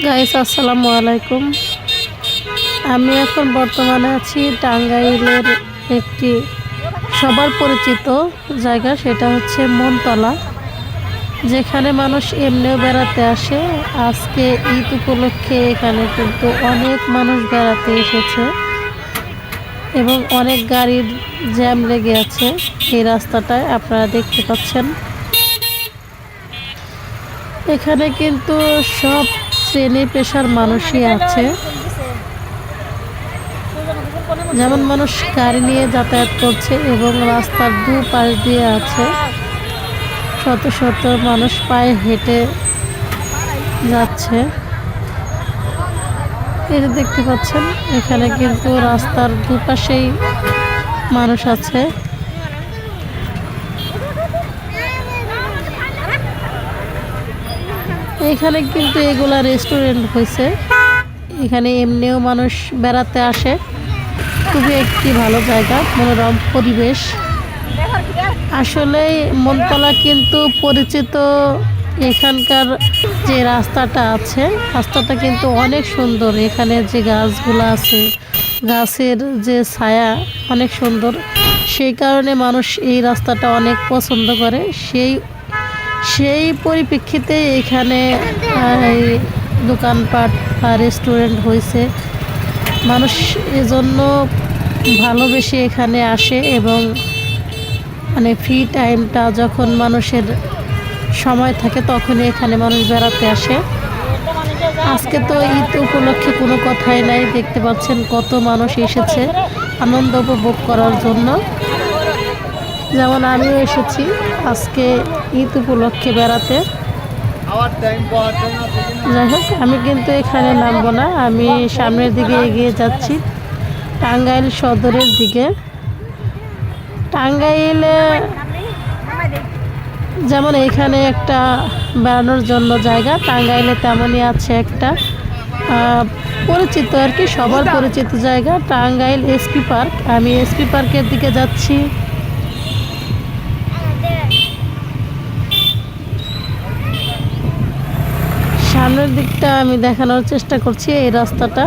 Guys আসসালামু আলাইকুম। আমি এখন বর্তমানে আছি টাঙ্গাইলের একটি সবার পরিচিত জায়গা, সেটা হচ্ছে মনতলা, যেখানে মানুষ এমনিও বেড়াতে আসে। আজকে ঈদ উপলক্ষে এখানে কিন্তু অনেক মানুষ বেড়াতে এসেছে এবং অনেক গাড়ির জ্যাম লেগে আছে এই রাস্তাটায়, আপনারা দেখতে পাচ্ছেন। এখানে কিন্তু সব শ্রেণী পেশার মানুষই আছে, যেমন মানুষ গাড়ি নিয়ে যাতায়াত করছে এবং রাস্তার দুপাশ দিয়ে আছে শত শত মানুষ পায়ে হেঁটে যাচ্ছে। এটা দেখতে পাচ্ছেন, এখানে কিন্তু রাস্তার দুপাশেই মানুষ আছে। এখানে কিন্তু এগুলা রেস্টুরেন্ট হয়েছে, এখানে এমনিও মানুষ বেড়াতে আসে। খুবই একটি ভালো জায়গা, মনোরম পরিবেশ। আসলে মনতলা কিন্তু পরিচিত, এখানকার যে রাস্তাটা আছে রাস্তাটা কিন্তু অনেক সুন্দর। এখানে যে গাছগুলো আছে, গাছের যে ছায়া অনেক সুন্দর, সেই কারণে মানুষ এই রাস্তাটা অনেক পছন্দ করে। সেই পরিপ্রেক্ষিতে এখানে দোকানপাট বা রেস্টুরেন্ট হয়েছে। মানুষ এজন্য ভালোবেসে এখানে আসে এবং মানে ফ্রি টাইমটা যখন মানুষের সময় থাকে তখনই এখানে মানুষ বেড়াতে আসে। আজকে তো ঈদ উপলক্ষে কোনো কথাই নাই, দেখতে পাচ্ছেন কত মানুষ এসেছে আনন্দ উপভোগ করার জন্য। যেমন আমিও এসেছি আজকে ঈদ উপলক্ষে বেড়াতে। যাই হোক, আমি কিন্তু এখানে নামবো না, আমি সামনের দিকে এগিয়ে যাচ্ছি টাঙ্গাইল সদরের দিকে। টাঙ্গাইলে যেমন এখানে একটা বেড়ানোর জন্য জায়গা, টাঙ্গাইলে তেমনই আছে একটা পরিচিত আর কি, সবার পরিচিত জায়গা টাঙ্গাইল এসপি পার্ক। আমি এসপি পার্কের দিকে যাচ্ছি। সামনের দিকটা আমি দেখানোর চেষ্টা করছি, এই রাস্তাটা।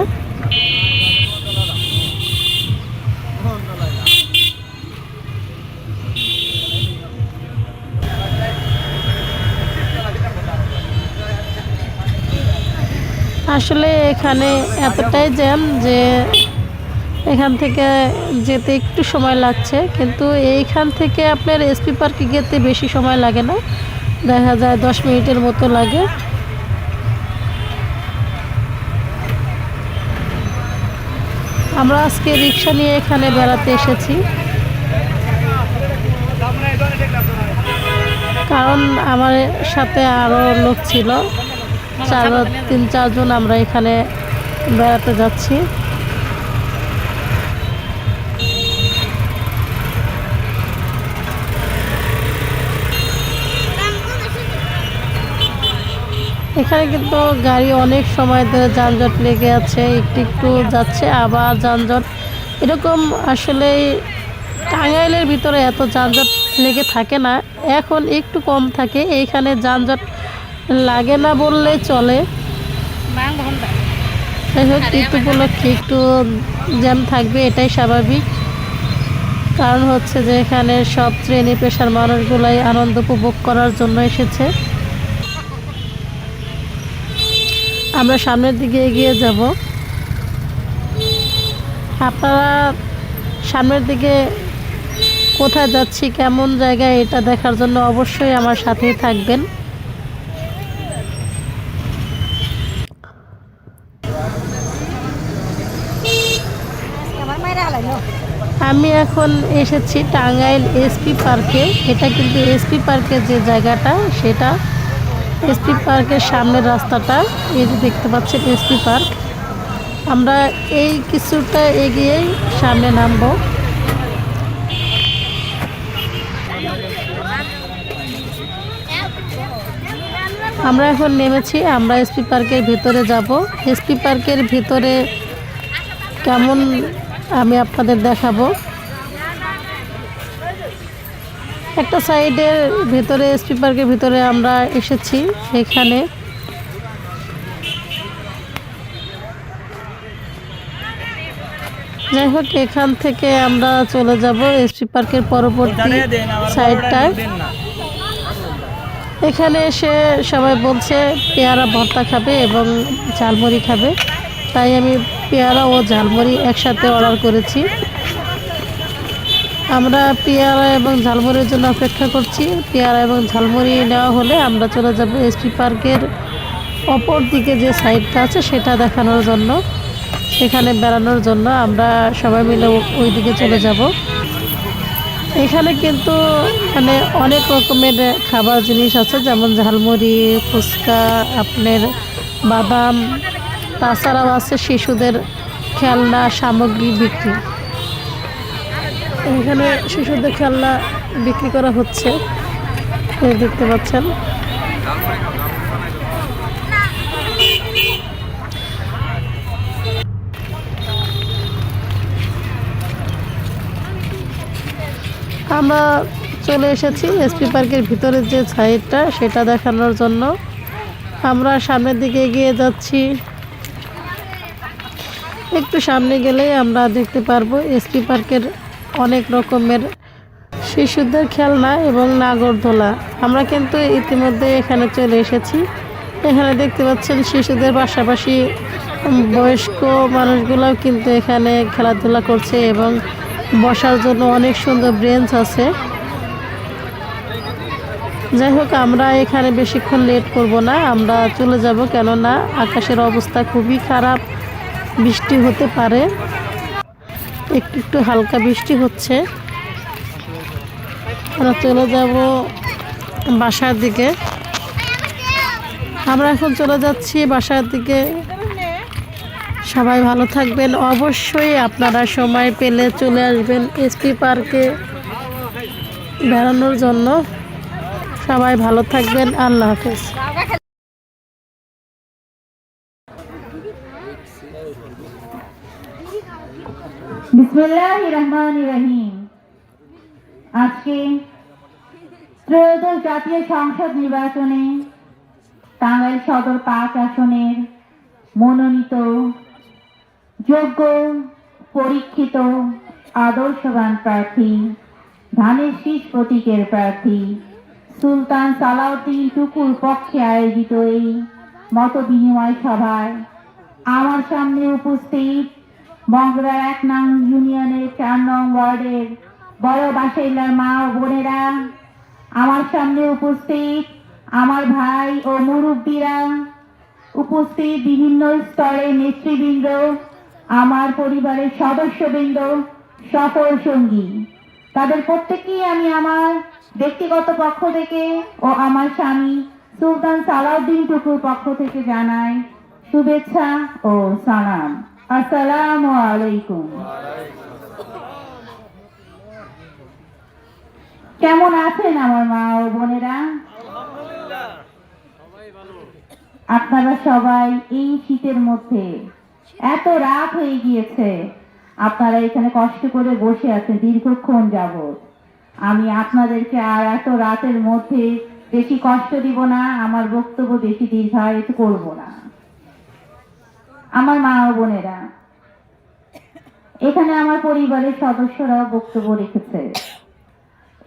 আসলে এখানে এতটাই জ্যাম যে এখান থেকে যেতে একটু সময় লাগছে, কিন্তু এইখান থেকে আপনার এসপি পার্কে যেতে বেশি সময় লাগে না, দেখা যায় 10 মিনিটের মতো লাগে। আমরা আজকে রিক্সা নিয়ে এখানে বেড়াতে এসেছি, কারণ আমার সাথে আরও লোক ছিল, 3-4 জন আমরা এখানে বেড়াতে যাচ্ছি। এখানে কিন্তু গাড়ি অনেক সময় ধরে যানজট লেগে আছে, একটু একটু যাচ্ছে আবার যানজট, এরকম। আসলে টাঙ্গাইলের ভিতরে এত যানজট লেগে থাকে না, এখন একটু কম থাকে। এইখানে যানজট লাগে না বললে চলে। যাই হোক, ঈদ উপলক্ষে একটু জ্যাম থাকবে, এটাই স্বাভাবিক। কারণ হচ্ছে যে এখানে সব শ্রেণী পেশার মানুষগুলাই আনন্দ উপভোগ করার জন্য এসেছে। আমরা সামনের দিকে এগিয়ে যাব। আপনারা সামনের দিকে কোথায় যাচ্ছি, কেমন জায়গায়, এটা দেখার জন্য অবশ্যই আমার সাথেই থাকবেন। আমি এখন এসেছি টাঙ্গাইল এসপি পার্কে। এটা কিন্তু এসপি পার্কের যে জায়গাটা, সেটা এসপি পার্কের সামনের রাস্তাটা, এই যে দেখতে পাচ্ছেন এসপি পার্ক। আমরা এই কিছুটা এগিয়েই সামনে নামবো। আমরা এখন নেমেছি, আমরা এসপি পার্কের ভিতরে যাব। এসপি পার্কের ভিতরে কেমন আমি আপনাদের দেখাবো। একটা সাইডের ভিতরে এসপি পার্কের ভিতরে আমরা এসেছি, এখানে যাই হোক, এখান থেকে আমরা চলে যাব এসপি পার্কের পরবর্তী সাইডটায়। এখানে এসে সবাই বলছে পেয়ারা ভর্তা খাবে এবং ঝালমুড়ি খাবে, তাই আমি পেয়ারা ও ঝালমুড়ি একসাথে অর্ডার করেছি। আমরা পেয়ারা এবং ঝালমুড়ির জন্য অপেক্ষা করছি। পেয়ারা এবং ঝালমুড়ি নেওয়া হলে আমরা চলে যাব এসপি পার্কের অপর দিকে যে সাইডটা আছে সেটা দেখানোর জন্য, সেখানে বেড়ানোর জন্য আমরা সবাই মিলে ওই দিকে চলে যাব। এখানে কিন্তু মানে অনেক রকমের খাবার জিনিস আছে, যেমন ঝালমুড়ি, ফুচকা, আপনার বাদাম, তাছাড়াও আছে শিশুদের খেলনা সামগ্রী বিক্রি। এখানে শিশুদের খেলনা বিক্রি করা হচ্ছে, দেখতে পাচ্ছেন। আমরা চলে এসেছি এসপি পার্কের ভিতরের যে সাইডটা সেটা দেখানোর জন্য। আমরা সামনের দিকে এগিয়ে যাচ্ছি। একটু সামনে গেলেই আমরা দেখতে পারবো এসপি পার্কের অনেক রকমের শিশুদের খেলনা এবং নাগরদোলা। আমরা কিন্তু ইতিমধ্যে এখানে চলে এসেছি। এখানে দেখতে পাচ্ছেন শিশুদের পাশাপাশি বয়স্ক মানুষগুলোও কিন্তু এখানে খেলাধুলা করছে এবং বসার জন্য অনেক সুন্দর বেঞ্চ আছে। যাই হোক, আমরা এখানে বেশিক্ষণ লেট করব না, আমরা চলে যাব, কেননা আকাশের অবস্থা খুবই খারাপ, বৃষ্টি হতে পারে। একটু একটু হালকা বৃষ্টি হচ্ছে। আমরা চলে যাব বাসার দিকে। আমরা এখন চলে যাচ্ছি বাসার দিকে। সবাই ভালো থাকবেন। অবশ্যই আপনারা সময় পেলে চলে আসবেন এসপি পার্কে বেড়ানোর জন্য। সবাই ভালো থাকবেন। আল্লাহ হাফেজ। বিসমিল্লাহির রহমানির রহিম। আজকে ত্রয়োদশ জাতীয় সংসদ নির্বাচনে টাঙ্গাইল সদর ৫ আসনের মনোনীত যোগ্য, পরীক্ষিত, আদর্শবান প্রার্থী, ধানের শীষ প্রতীকের প্রার্থী সুলতান সালাউদ্দিন টুকুর পক্ষে আয়োজিত এই মত বিনিময় সভায় আমার সামনে উপস্থিত মগরা ১ নং ইউনিয়নের ৪ নং ওয়ার্ডের বড় বাসাইলার মা ও বোনেরা, আমার সামনে উপস্থিত আমার ভাই ও মুরব্বীরা, উপস্থিত বিভিন্ন স্তরের নেতৃবৃন্দ, আমার পরিবারের সদস্যবৃন্দ, সকল সঙ্গী, তাদের প্রত্যেককেই আমি আমার ব্যক্তিগত পক্ষ থেকে ও আমার স্বামী সুলতান সালাউদ্দিন টুকুর পক্ষ থেকে জানাই শুভেচ্ছা ও সালাম। আসসালামু আলাইকুম। কেমন আছেন আমার মা ও বোনেরা? আপনারা সবাই এই শীতের মধ্যে, এত রাত হয়ে গিয়েছে, আপনারা এখানে কষ্ট করে বসে আছেন দীর্ঘক্ষণ যাবৎ। আমি আপনাদেরকে আর এত রাতের মধ্যে বেশি কষ্ট দিব না, আমার বক্তব্য বেশি দীর্ঘায়িত করব না। আমার মা ও বোনেরা, এখানে আমার পরিবারের সদস্যরাও বক্তব্য রেখেছে।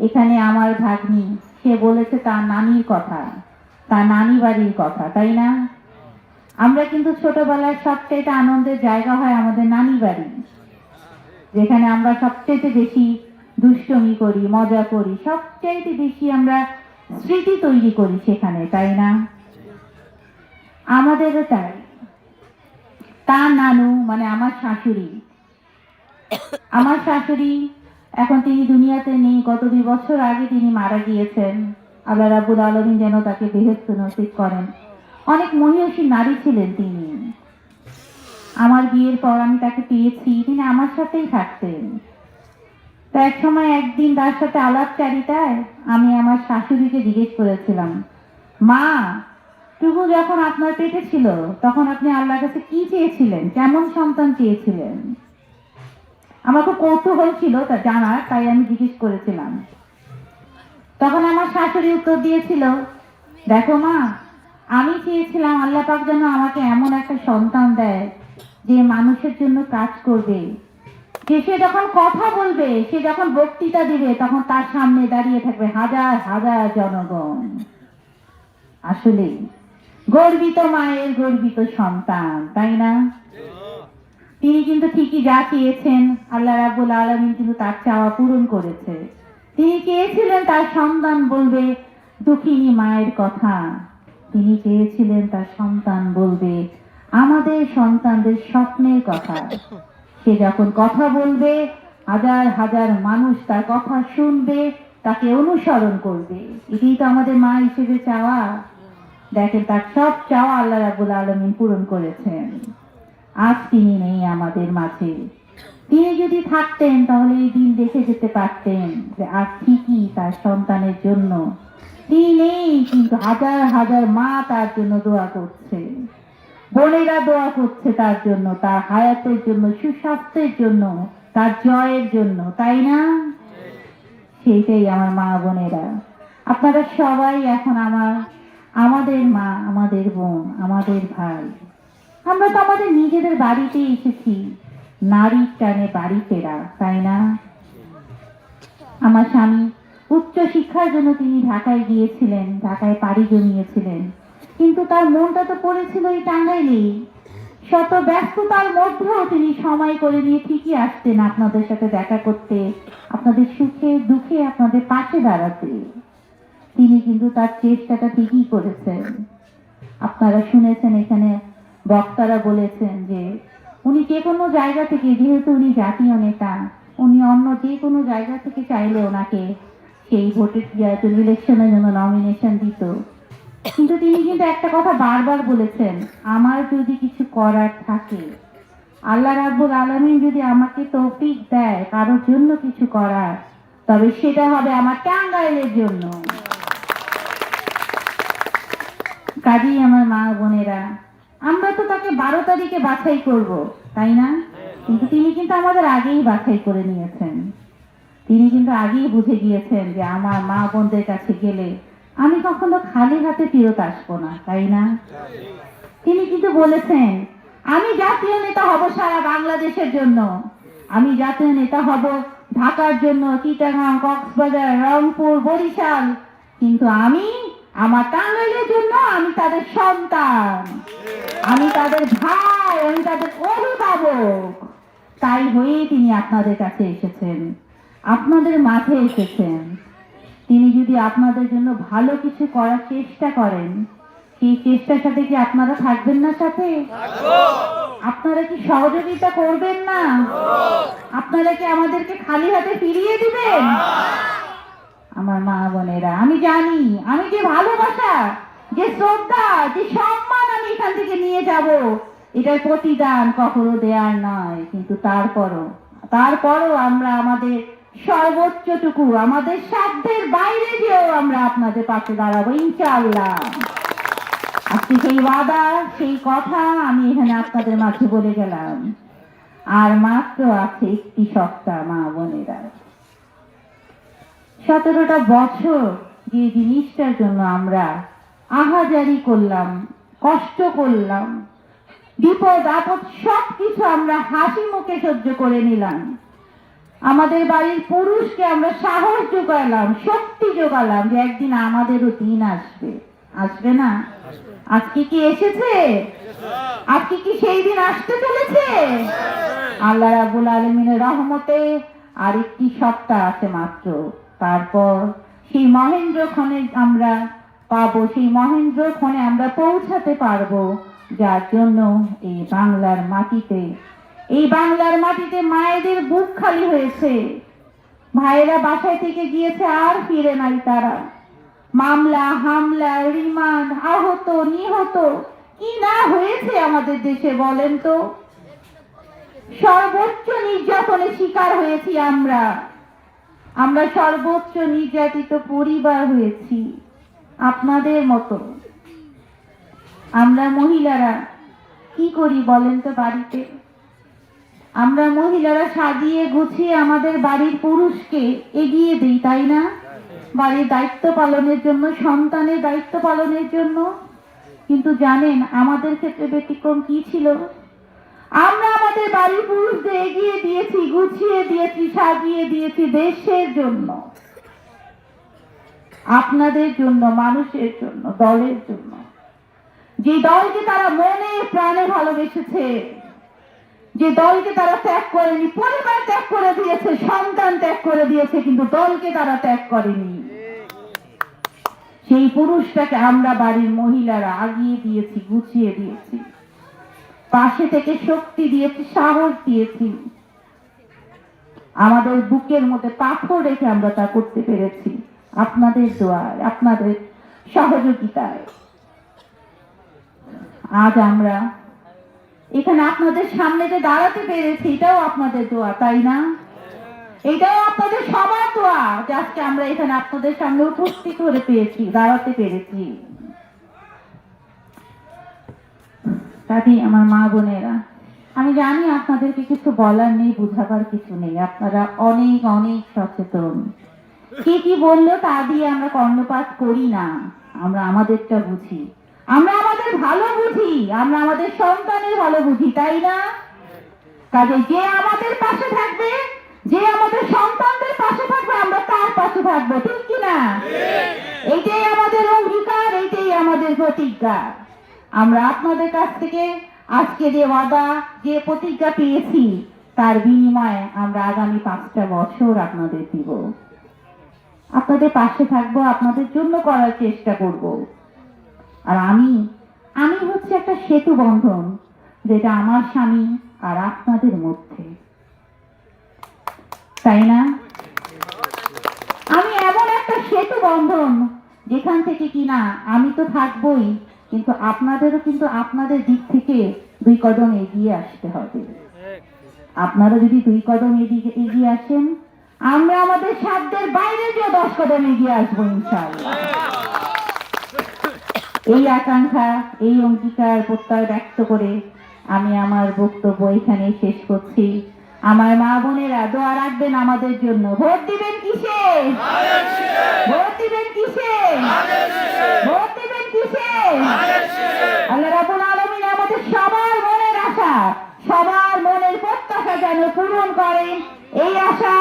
এখানে আমার ভাগ্নি, সে বলেছে তার নানির কথা, তার নানি বাড়ির কথা, তাই না? আমরা কিন্তু ছোটবেলার সবচেয়ে আনন্দের জায়গা হয় আমাদের নানি বাড়ি, যেখানে আমরা সবচেয়ে বেশি দুষ্টমি করি, মজা করি, সবচেয়ে বেশি আমরা স্মৃতি তৈরি করি সেখানে, তাই না? আমাদেরও তাই। তার নানু মানে আমার শাশুড়ি এখন তিনি দুনিয়াতে নেই। গত 2 বছর আগে তিনি মারা গিয়েছেন। আল্লাহ রাব্বুল আলামিন যেন তাকে বেহেশত নসিব করেন। অনেক মহিয়সী নারী ছিলেন তিনি। আমার বিয়ের পর আমি তাকে পেয়েছি, তিনি আমার সাথেই থাকতেন। তো এক সময় একদিন তার সাথে আলাপচারিতায় আমি আমার শাশুড়িকে জিজ্ঞেস করেছিলাম, মা, টুকু যখন আপনার পেটে ছিল তখন আপনি আল্লাহর কাছে কি চেয়েছিলেন, কেমন সন্তান চেয়েছিলেন? আমার খুব কৌতূহল ছিল তা জানার, তাই আমি জিজ্ঞেস করেছিলাম। তখন আমার শাশুড়ি উত্তর দিয়েছিল, দেখো মা, আমি চেয়েছিলাম আল্লাহ পাক যেন আমাকে এমন একটা সন্তান দেয় যে মানুষের জন্য কাজ করবে, যে সে যখন কথা বলবে, সে যখন বক্তৃতা দিবে, তখন তার সামনে দাঁড়িয়ে থাকবে হাজার হাজার জনগণ। আসলে গর্বিত মায়ের গর্বিত সন্তান, তাই না? তিনি কিন্তু ঠিকই যা চেয়েছেন, আল্লাহ রাব্বুল আলামিন কিন্তু তার চাওয়া পূরণ করেছে। তিনি চেয়েছিলেন তার সন্তান বলবে দুঃখিনী মায়ের কথা, তিনি চেয়েছিলেন তার সন্তান বলবে আমাদের সন্তানদের স্বপ্নের কথা। সে যখন কথা বলবে, হাজার হাজার মানুষ তার কথা শুনবে, তাকে অনুসরণ করবে। এটাই তো আমাদের মা হিসেবে চাওয়া। দেখেন, তার সব চাওয়া আল্লাহ রাব্বুল আলামিন পূরণ করেছেন। আজ তিনি নেই আমাদের মাঝে। তিনি যদি থাকতেন তাহলে এই দিন দেখে যেতে পারতেন যে আজ ঠিকই তার সন্তানের জন্য তিনি নেই, কিন্তু হাজার হাজার মা তার জন্য দোয়া করছে, বোনেরা দোয়া করছে তার জন্য, তার হায়াতের জন্য, সুস্বাস্থ্যের জন্য, তার জয়ের জন্য, তাই না? সেইটাই আমার মা বোনেরা, আপনারা সবাই এখন আমাদের মা, আমাদের বোন, আমাদের ভাই। আমরা তো আমাদের নিজেদের বাড়িতে এসেছি, নারীর টানে বাড়ি ফেরা, তাই না? আমার স্বামী উচ্চ শিক্ষার জন্য তিনি ঢাকায় গিয়েছিলেন, ঢাকায় পাড়ি জমিয়েছিলেন, কিন্তু তার মনটা তো পড়েছিল এই টাঙ্গাইলেই। শত ব্যস্ততার মধ্যেও তিনি সময় করে নিয়ে ঠিকই আসতেন আপনাদের সাথে দেখা করতে, আপনাদের সুখে দুঃখে আপনাদের পাশে দাঁড়াতে। তিনি কিন্তু তার চেষ্টাটা ঠিকই করেছেন। আপনারা শুনেছেন এখানে বক্তারা বলেছেন যে উনি যে কোনো জায়গা থেকে, যেহেতু উনি জাতীয় নেতা, উনি অন্য যে কোনো জায়গা থেকে চাইলে ওনাকে সেই ভোটের ইলেকশনের জন্য নমিনেশন দিত, কিন্তু তিনি কিন্তু একটা কথা বারবার বলেছেন, আমার যদি কিছু করার থাকে, আল্লাহ রাব্বুল আলামিন যদি আমাকে তৌফিক দেয় কারোর জন্য কিছু করার, তবে সেটা হবে আমার টাঙ্গাইলের জন্য। কাজেই আমার মা বোনেরা, আমরা তো তাকে 12 তারিখে বাছাই করব, তাই না? কিন্তু তিনি কিন্তু আমাদের আগেই বাছাই করে নিয়েছেন। তিনি কিন্তু আগেই বুঝে গিয়েছেন যে আমার মা বোনদের কাছে গেলে আমি কখনো খালি হাতে ফেরত আসবো না, তাই না? তিনি কিন্তু বলেছেন আমি জাতীয় নেতা হব সারা বাংলাদেশের জন্য, আমি জাতীয় নেতা হব ঢাকার জন্য, চিটাগাং, কক্সবাজার, রংপুর, বরিশাল, কিন্তু আমি আমার টাঙ্গাইলের জন্য আমি তাদের সন্তান, আমি তাদের ভাই, আমি তাদের অভিভাবক। তাই হয়েই তিনি আপনাদের কাছে এসেছেন, আপনাদের মাঝে এসেছেন। তিনি যদি আপনাদের জন্য ভালো কিছু করার চেষ্টা করেন, সেই চেষ্টার সাথে কি আপনারা থাকবেন না সাথে? আপনারা কি সহযোগিতা করবেন না? আপনারা কি আমাদেরকে খালি হাতে ফিরিয়ে দিবেন? আমার মা বোনেরা, আমি জানি আমি যে ভালোবাসা, যে শ্রদ্ধা, যে সম্মান আমি এখান থেকে নিয়ে যাব, এটার প্রতিদান কখনো দেয়ার নয়, কিন্তু তারপরও আমরা আমাদের সর্বোচ্চটুকু, আমাদের সাধ্যের বাইরে যেও আমরা আপনাদের পাশে দাঁড়াবো ইনশাআল্লাহ। আজকে সেই ওয়াদা, সেই কথা আমি এখানে আপনাদের মাঝে বলে গেলাম। আর মাত্র আছে একটি সপ্তাহ মা বোনেরা। 17টা বছর যে জিনিসটার জন্য আমরা আহাজারি করলাম, কষ্ট করলাম, বিপদ আপদ সবকিছু আমরা হাসি মুখে সহ্য করে নিলাম। আমাদের বাড়ির পুরুষকে আমরা সাহস যোগালাম, শক্তি যোগালাম যে একদিন আমাদেরও দিন আসবে, আসবে না? আজকে কি এসেছে? আজকে কি সেই দিন আসতে চলেছে? আল্লাহ রাব্বুল আলামিনের রহমতে আর একটি সপ্তাহ আছে মাত্র, তারপর সেই মহেন্দ্রক্ষণে আমরা পাবো, সেই মহেন্দ্রক্ষণে আমরা পৌঁছাতে পারবো, যার জন্য এই বাংলার মাটিতে মায়েদের বুক খালি হয়েছে, ভাইয়েরা বাসায় থেকে গিয়েছে, আর ফিরে নাই তারা। মামলা, হামলা, রিমান্ড, আহত, নিহত, কি না হয়েছে আমাদের দেশে বলেন তো? সর্বোচ্চ নির্যাতনের শিকার হয়েছি আমরা সর্বোচ্চ নির্যাতিত পরিবার হয়েছি আপনাদের মতো। আমরা মহিলারা কি করি বলেন তো বাড়িতে? আমরা মহিলারা সাজিয়ে গুছিয়ে আমাদের বাড়ির পুরুষকে এগিয়ে দিই, তাই না? বাড়ির দায়িত্ব পালনের জন্য, সন্তানের দায়িত্ব পালনের জন্য। কিন্তু জানেন আমাদের ক্ষেত্রে ব্যতিক্রম কি ছিল? আমরা আমাদের বাড়ির পুরুষদের এগিয়ে দিয়েছি, গুছিয়ে দিয়েছি, সাজিয়ে দিয়েছি দেশের জন্য, আপনাদের জন্য, মানুষের জন্য, দলের জন্য। যে দলকে তারা মনে প্রাণে ভালোবেসেছে, যে দলকে তারা ত্যাগ করেনি, পরিবার ত্যাগ করে দিয়েছে, সন্তান ত্যাগ করে দিয়েছে, কিন্তু দলকে তারা ত্যাগ করেনি। সেই পুরুষটাকে আমরা বাড়ির মহিলারা আগিয়ে দিয়েছি, গুছিয়ে দিয়েছি, পাশে থেকে শক্তি দিয়েছি, সাহস দিয়েছি। আমাদের বুকের মধ্যে পাথর রেখে আমরা তা করতে পেরেছি আপনাদের দোয়ায়, আপনাদের সহযোগিতায়। আজ আমরা এখানে আপনাদের সামনে যে দাঁড়াতে পেরেছি, এটাও আপনাদের দোয়া, তাই না? এটাও আপনাদের সবার দোয়া যে আজকে আমরা এখানে আপনাদের সামনে উপস্থিত হতে পেরেছি, দাঁড়াতে পেরেছি। কাজে আমার মা বোনেরা, আমি জানি আপনাদেরকে কিছু বলার নেই, বুঝাবার কিছু নেই, আপনারা অনেক অনেক সচেতন। কে কি বললো তা দিয়ে আমরা কর্ণপাত করি না, আমরা আমাদেরটা বুঝি, আমরা আমাদের ভালো বুঝি, আমরা আমাদের সন্তানের ভালো বুঝি, তাই না? কাজে যে আমাদের পাশে থাকবে, যে আমাদের সন্তানদের পাশে থাকবে, আমরা তার পাশে থাকবো, ঠিক কিনা? এইটাই আমাদের অঙ্গীকার, এইটাই আমাদের প্রতিজ্ঞা। আমরা আপনাদের কাছ থেকে আজকে যে ওয়াদা, যে প্রতিজ্ঞা পেয়েছি, তার বিনিময়ে আমরা আগামী 5টা বছর আপনাদের দিব, আপনাদের পাশে থাকবো, আপনাদের জন্য করার চেষ্টা করব। আর আমি হচ্ছে একটা সেতু বন্ধন, যেটা আমার স্বামী আর আপনাদের মধ্যে, তাই না? আমি এমন একটা সেতু বন্ধন যেখান থেকে কিনা আমি তো থাকবোই, কিন্তু আপনাদেরও কিন্তু আপনাদের দিক থেকে 2 কদম এগিয়ে আসতে হবে। আপনারা যদি 2 কদম এদিকে এগিয়ে আসেন, আমরা আমাদের সাধ্যের বাইরে যে 10 কদম এগিয়ে আসবো ইনশাআল্লাহ। এই আকাঙ্ক্ষা, এই অঙ্গীকার প্রত্যয় ব্যক্ত করে আমি আমার বক্তব্য এখানে শেষ করছি। আমার মা বোনেরা দোয়া রাখবেন আমাদের জন্য। ভোট দিবেন কিসে? ভোট দিবেন কিসে? ভোট দিবেন কিসে? আল্লাহ রাব্বুল আলামিন আমাদের সবার মনের আশা, সবার মনের প্রত্যাশা যেন পূরণ করেন, এই আশা,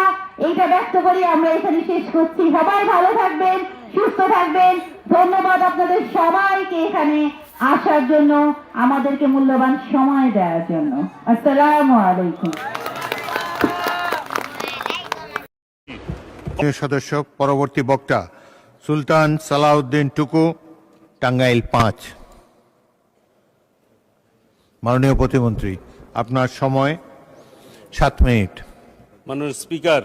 এইটা ব্যক্ত করি আমরা এখানে শেষ করছি। সবাই ভালো থাকবেন, সুস্থ থাকবেন। ধন্যবাদ আপনাদের সবাইকে এখানে আসার জন্য, আমাদেরকে মূল্যবান সময় দেওয়ার জন্য। আসসালামু আলাইকুম। সদস্য পরবর্তী বক্তা সুলতান সালাউদ্দিন টুকু, টাঙ্গাইল 5। মাননীয় প্রতিমন্ত্রী, আপনার সময় 7 মিনিট। মাননীয় স্পিকার,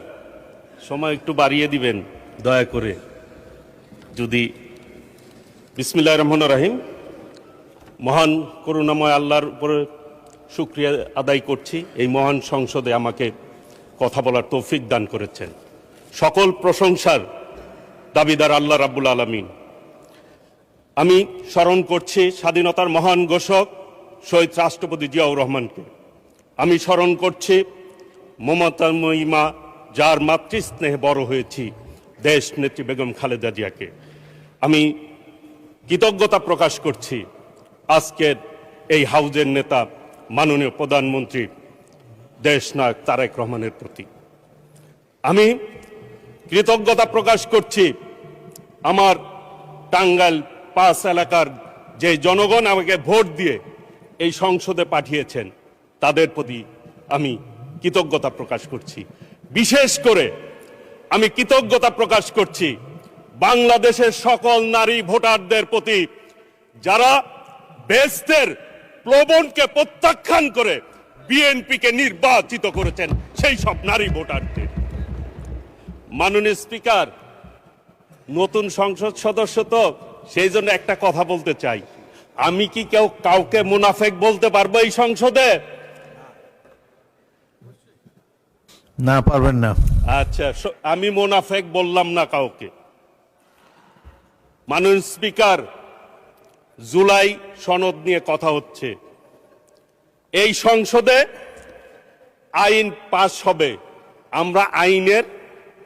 সময় একটু বাড়িয়ে দিবেন দয়া করে যদি। বিসমিল্লাহির রহমানির রহিম। মহান করুণাময় আল্লাহর উপরে শুকরিয়া আদায় করছি, এই মহান সংসদে আমাকে কথা বলার তৌফিক দান করেছেন। সকল প্রশংসার দাবিদার আল্লাহ রাব্বুল আলামিন। আমি স্মরণ করছি স্বাধীনতার মহান ঘোষক শহীদ রাষ্ট্রপতি জিয়াউর রহমানকে। আমি স্মরণ করছি মমতাময়ী মা, যার মাতৃস্নেহে বড় হয়েছি, দেশ নেত্রী বেগম খালেদা জিয়াকে। আমি কৃতজ্ঞতা প্রকাশ করছি আজকের এই হাউজের নেতা মাননীয় প্রধানমন্ত্রী দেশনায়ক তারেক রহমানের প্রতি। আমি কৃতজ্ঞতা প্রকাশ করছি আমার টাঙ্গাইল 5 এলাকার যে জনগণ আমাকে ভোট দিয়ে এই সংসদে পাঠিয়েছেন, তাদের প্রতি আমি কৃতজ্ঞতা প্রকাশ করছি। বিশেষ করে আমি কৃতজ্ঞতা প্রকাশ করছি বাংলাদেশের সকল নারী ভোটারদের প্রতি, যারা বেহেশতের প্লবনকে প্রত্যাখ্যান করে বিএনপিকে নির্বাচিত করেছেন, সেই সব নারী ভোটারদের। মাননীয় স্পিকার, নতুন সংসদ সদস্য তো, সেই জন্য একটা কথা বলতে চাই। আমি কি কাউকে মুনাফেক বলতে পারবো এই সংসদে? না, পারবেন না। আচ্ছা, আমি মুনাফেক বললাম না কাউকে। মাননীয় স্পিকার, জুলাই সনদ নিয়ে কথা হচ্ছে, এই সংসদে আইন পাশ হবে। আমরা আইনের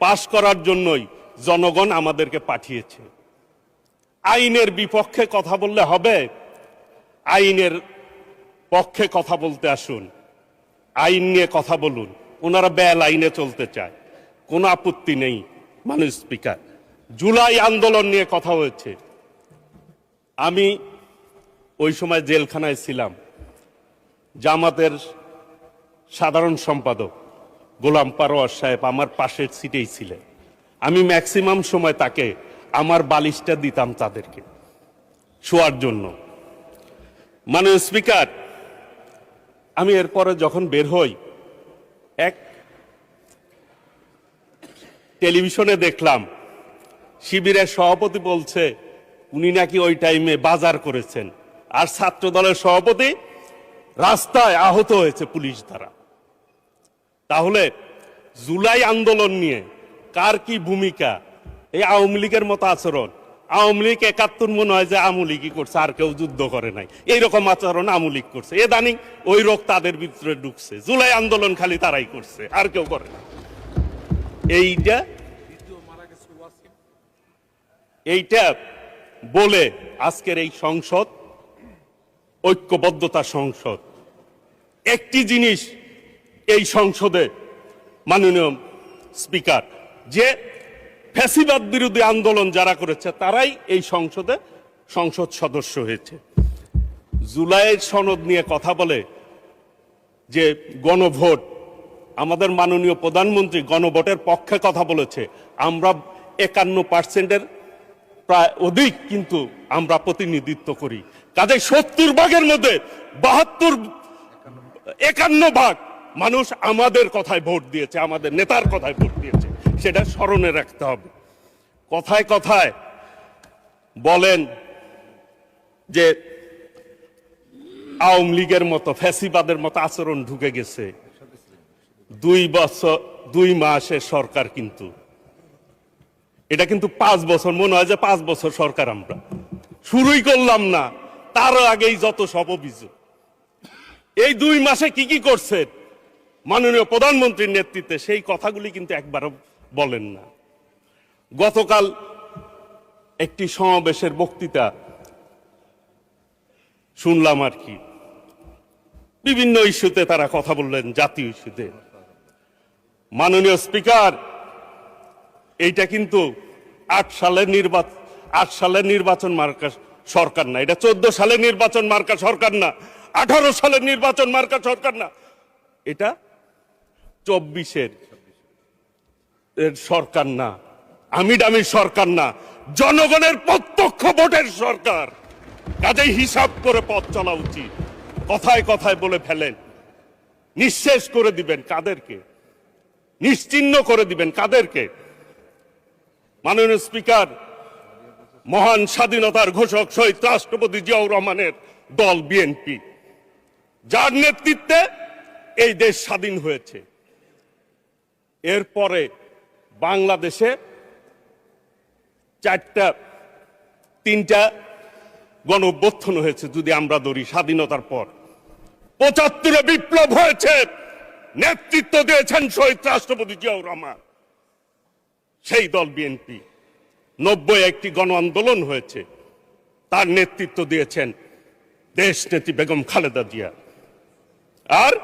পাশ করার জন্যই জনগণ আমাদেরকে পাঠিয়েছে। আইনের বিপক্ষে কথা বললে হবে? আইনের পক্ষে কথা বলতে আসুন। আইন নিয়ে কথা বলুন, ওনারা বেল আইনে চলতে চায়, কোনো আপত্তি নেই। মাননীয় স্পিকার, জুলাই আন্দোলন নিয়ে কথা হয়েছে, আমি ওই সময় জেলখানায় ছিলাম। জামাতের সাধারণ সম্পাদক গোলাম পারোয়ার সাহেব আমার পাশের সিটেই ছিলেন। আমি ম্যাক্সিমাম সময় তাকে আমার বালিশটা দিতাম তাদেরকে শোয়ার জন্য। মাননীয় স্পিকার, আমি এরপরে যখন বের হই, এক টেলিভিশনে দেখলাম শিবিরের সভাপতি বলছে উনি নাকি ওই টাইমে বাজার করেছেন, আর ছাত্র দলের সভাপতি রাস্তায় আহত হয়েছে পুলিশ দ্বারা। তাহলে জুলাই আন্দোলন নিয়ে কার কি ভূমিকা? এই আওয়ামী লীগের মতো আচরণ। আওয়ামী লীগ 71 মনে হয় যে আওয়ামী লীগই করছে, আর কেউ যুদ্ধ করে নাই, এইরকম আচরণ আওয়ামী লীগ করছে। এদানিং ওই রোগ তাদের ভিতরে ঢুকছে। জুলাই আন্দোলন খালি তারাই করছে, আর কেউ করে না। এইটা বলে আজকের এই সংসদ ঐক্যবদ্ধতা সংসদ। একটি জিনিস এই সংসদে মাননীয় স্পিকার, যে ফ্যাসিবাদ বিরোধী আন্দোলন যারা করেছে তারাই এই সংসদে সংসদ সদস্য হয়েছে। জুলাইয়ের সনদ নিয়ে কথা বলে যে গণভোট, আমাদের মাননীয় প্রধানমন্ত্রী গণভোটের পক্ষে কথা বলেছে। আমরা 51%-এর প্রায় অধিক কিন্তু আমরা প্রতিনিধিত্ব করি। কাজে 70 ভাগের মধ্যে 51 ভাগ মানুষ আমাদের কথায় ভোট দিয়েছে, আমাদের নেতার কথায় ভোট দিয়েছে, সেটা স্মরণে রাখতে হবে। কথায় কথায় বলেন যে আওয়ামী লীগের মতো ফ্যাসিবাদের মতো আচরণ ঢুকে গেছে। 2 মাসের সরকার, কিন্তু এটা কিন্তু 5 বছর, মনে হয় যে 5 বছর সরকার আমরা শুরুই করলাম না, তার আগেই যত সব অভিযোগ। এই 2 মাসে কি কি করছে মাননীয় প্রধানমন্ত্রীর নেতৃত্বে, সেই কথাগুলি কিন্তু একবারও বলেন না। গতকাল একটি সমাবেশের বক্তৃতা শুনলাম আর কি, বিভিন্ন ইস্যুতে তারা কথা বললেন, জাতীয় ইস্যুতে। মাননীয় স্পিকার, এইটা কিন্তু 8 সালের নির্বাচন মার্কা সরকার না, এটা 14 সালের নির্বাচন মার্কা সরকার না, 18 সালের নির্বাচন মার্কা সরকার না, এটা 24-এর সরকার না, আমিডামির সরকার না, জনগণের প্রত্যক্ষ ভোটের সরকার। কাজেই হিসাব করে পথ চলা উচিত। কথায় কথায় বলে ফেলেন, নিঃশেষ করে দিবেন কাদেরকে, নিশ্চিহ্ন করে দিবেন কাদেরকে? মাননীয় স্পিকার, মহান স্বাধীনতার ঘোষক শহীদ রাষ্ট্রপতি জিয়াউর রহমানের দল বিএনপি, যার নেতৃত্বে এই দেশ স্বাধীন হয়েছে, এরপরে বাংলাদেশে 3টা গণ অভ্যুত্থান হয়েছে। যদি আমরা ধরি স্বাধীনতার পর 75-এ বিপ্লব হয়েছে, নেতৃত্ব দিয়েছেন শহীদ রাষ্ট্রপতি জিয়াউর রহমান, সেই দল বিএনপি। 90-এ একটি গণ আন্দোলন হয়েছে, তার নেতৃত্ব দিয়েছেন দেশনেত্রী বেগম খালেদা জিয়া। আর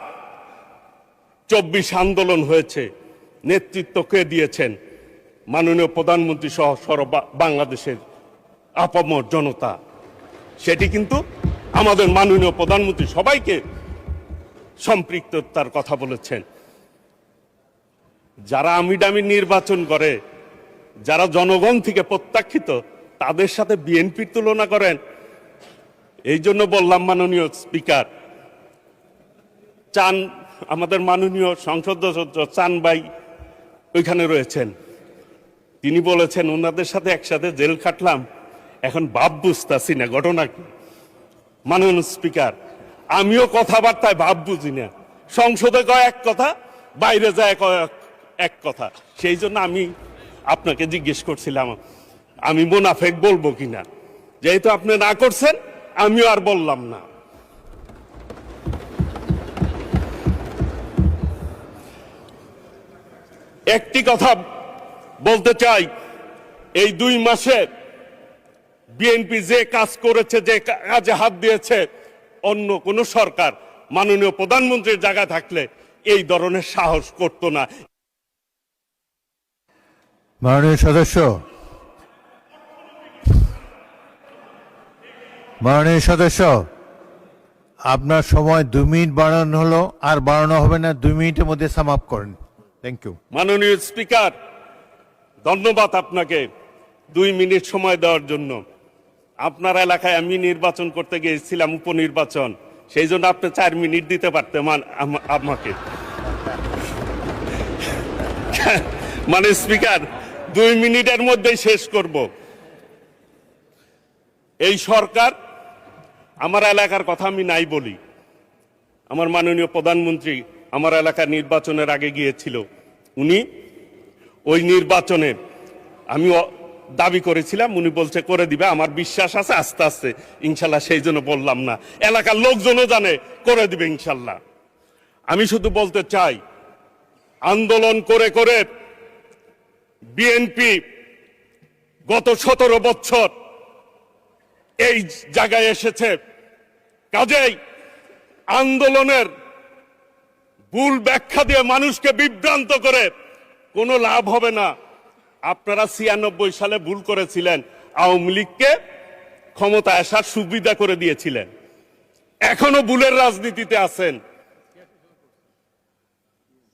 24 আন্দোলন হয়েছে, নেতৃত্ব কে দিয়েছেন? মাননীয় প্রধানমন্ত্রী সহ বাংলাদেশের আপামর জনতা। সেটি কিন্তু আমাদের মাননীয় প্রধানমন্ত্রী সবাইকে সম্পৃক্ততার কথা বলেছেন। যারা আমিডামি নির্বাচন করে, যারা জনগণ থেকে প্রত্যাখ্যিত, তাদের সাথে বিএনপির তুলনা করেন। এই জন্য বললাম মাননীয় স্পিকার, আমাদের মাননীয় সংসদ সদস্য চান ভাই ওইখানে রয়েছেন, তিনি বলেছেন ওনাদের সাথে একসাথে জেল খাটলাম, এখন ভাব বুঝতেছি না ঘটনা কি। মাননীয় স্পিকার, আমিও কথাবার্তায় ভাব বুঝি না, সংসদে কয় এক কথা, বাইরে যায় কয় এক কথা। সেই জন্য আমি আপনাকে জিজ্ঞেস করছিলাম আমি মুনাফেক বলবো কিনা। যেহেতু আপনি না করছেন, আমিও আর বললাম না। একটি কথা বলতে চাই, এই 2 মাসে বিএনপি যে কাজ করেছে, যে কাজে হাত দিয়েছে, অন্য কোন সরকার মাননীয় প্রধানমন্ত্রীর জায়গা থাকলে এই ধরনের সাহস করতো না। মাননীয় সদস্য, মাননীয় সদস্য, আপনার সময় 2 মিনিট বাড়ানো হলো, আর বাড়ানো হবে না। 2 মিনিটের মধ্যে সাম আপ করেন। Thank you. মাননীয় স্পিকার, ধন্যবাদ আপনাকে 2 মিনিট সময় দেওয়ার জন্য। আপনার এলাকায় আমি নির্বাচন করতে গিয়েছিলাম, উপনির্বাচন, সেই জন্য আপনি 4 মিনিট দিতে পারতেন আমাকে। মানে স্পিকার, 2 মিনিটের মধ্যেই শেষ করব। এই সরকার, আমার এলাকার কথা আমি নাই বলি, আমার মাননীয় প্রধানমন্ত্রী আমার এলাকার নির্বাচনের আগে গিয়েছিল। উনি ওই নির্বাচনে আমি দাবি করেছিলাম, উনি বলছে করে দিবে। আমার বিশ্বাস আছে আস্তে আস্তে ইনশাল্লাহ, সেই জন্য বললাম না, এলাকার লোকজনও জানে করে দিবে ইনশাল্লাহ। আমি শুধু বলতে চাই, আন্দোলন করে করে বিএনপি গত 17 বছর এই জায়গায় এসেছে। কাজেই আন্দোলনের ভুল ব্যাখ্যা দিয়ে মানুষকে বিভ্রান্ত করে কোনো লাভ হবে না। আপনারা 96 সালে ভুল করেছিলেন, আওয়ামী লীগকে ক্ষমতা আসার সুবিধা করে দিয়েছিলেন। এখনো ভুলের রাজনীতিতে আছেন।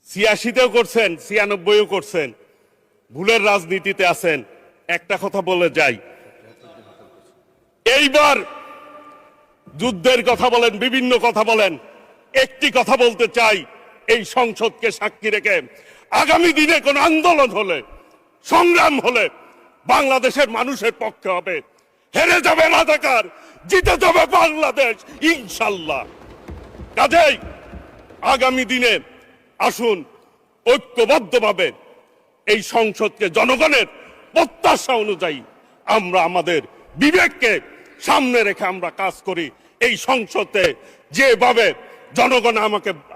86তেও করছেন, 96ও করছেন, ভুলের রাজনীতিতে আছেন। একটা কথা বলে যাই, এইবার যুদ্ধের কথা বলেন, বিভিন্ন কথা বলেন, একটি কথা বলতে চাই, এই সংসদকে সাক্ষী রেখে আগামী দিনে কোন আন্দোলন হলে, সংগ্রাম হলে বাংলাদেশের মানুষের পক্ষে হবে। হেরে যাবে রাজাকার, জিতে যাবে বাংলাদেশ ইনশাল্লাহ। কাজেই আগামী দিনে আসুন ঐক্যবদ্ধভাবে এই সংসদকে জনগণের প্রত্যাশা অনুযায়ী আমরা আমাদের বিবেককে সামনে রেখে আমরা কাজ করি। এই সংসদে যেভাবে জনগণ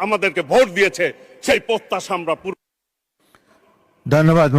আমাদেরকে ভোট দিয়েছে, সেই প্রত্যাশা আমরা ধন্যবাদ।